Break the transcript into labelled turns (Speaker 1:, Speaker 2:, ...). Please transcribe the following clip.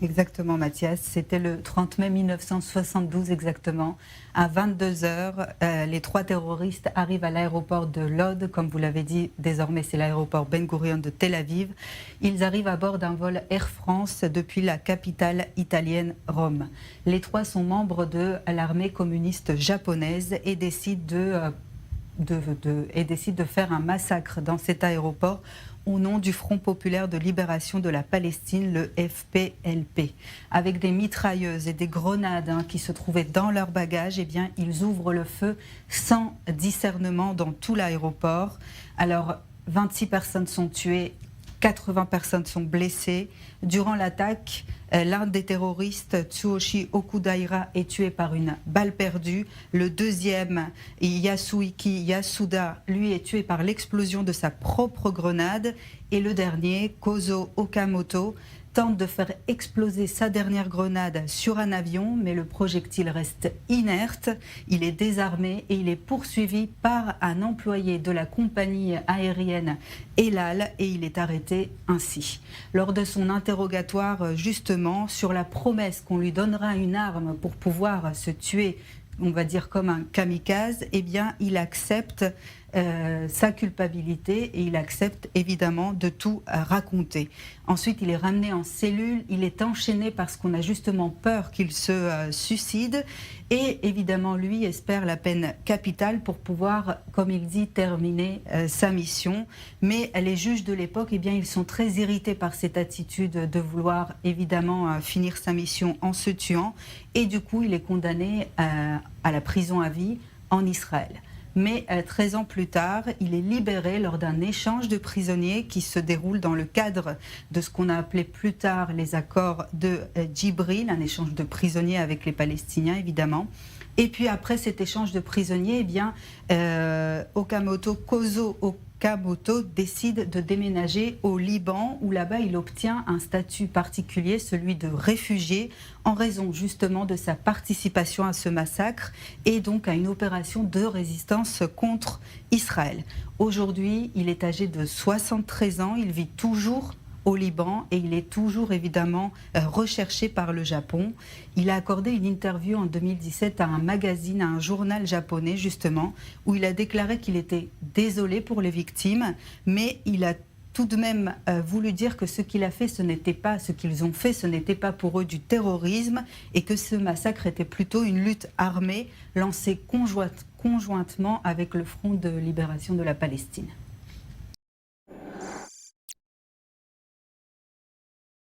Speaker 1: Exactement, Mathias. C'était le 30 mai 1972 exactement. À 22 heures, les trois terroristes arrivent à l'aéroport de Lod. Comme vous l'avez dit, désormais c'est l'aéroport Ben Gurion de Tel Aviv. Ils arrivent à bord d'un vol Air France depuis la capitale italienne Rome. Les trois sont membres de l'armée communiste japonaise et décident de faire un massacre dans cet aéroport au nom du Front populaire de libération de la Palestine, le FPLP. Avec des mitrailleuses et des grenades qui se trouvaient dans leur bagage, eh bien, ils ouvrent le feu sans discernement dans tout l'aéroport. Alors, 26 personnes sont tuées, 80 personnes sont blessées. Durant l'attaque, l'un des terroristes, Tsuyoshi Okudaira, est tué par une balle perdue. Le deuxième, Yasuiki Yasuda, lui est tué par l'explosion de sa propre grenade. Et le dernier, Kozo Okamoto, tente de faire exploser sa dernière grenade sur un avion, mais le projectile reste inerte. Il est désarmé et il est poursuivi par un employé de la compagnie aérienne El Al et il est arrêté ainsi. Lors de son interrogatoire, justement, sur la promesse qu'on lui donnera une arme pour pouvoir se tuer, on va dire comme un kamikaze, eh bien, il accepte sa culpabilité et il accepte évidemment de tout raconter. Ensuite, il est ramené en cellule, il est enchaîné parce qu'on a justement peur qu'il se suicide et évidemment, lui espère la peine capitale pour pouvoir, comme il dit, terminer sa mission. Mais les juges de l'époque, eh bien, ils sont très irrités par cette attitude de vouloir évidemment finir sa mission en se tuant et du coup, il est condamné à la prison à vie en Israël. Mais 13 ans plus tard, il est libéré lors d'un échange de prisonniers qui se déroule dans le cadre de ce qu'on a appelé plus tard les accords de Djibril, un échange de prisonniers avec les Palestiniens évidemment. Et puis après cet échange de prisonniers, eh bien, Kozo Okamoto décide de déménager au Liban où là-bas il obtient un statut particulier, celui de réfugié, en raison justement de sa participation à ce massacre et donc à une opération de résistance contre Israël. Aujourd'hui, il est âgé de 73 ans, il vit toujours au Liban et il est toujours évidemment recherché par le Japon. Il a accordé une interview en 2017 à un magazine, à un journal japonais justement, où il a déclaré qu'il était désolé pour les victimes, mais il a tout de même voulu dire que ce qu'il a fait, ce qu'ils ont fait, ce n'était pas pour eux du terrorisme et que ce massacre était plutôt une lutte armée lancée conjointement avec le Front de libération de la Palestine.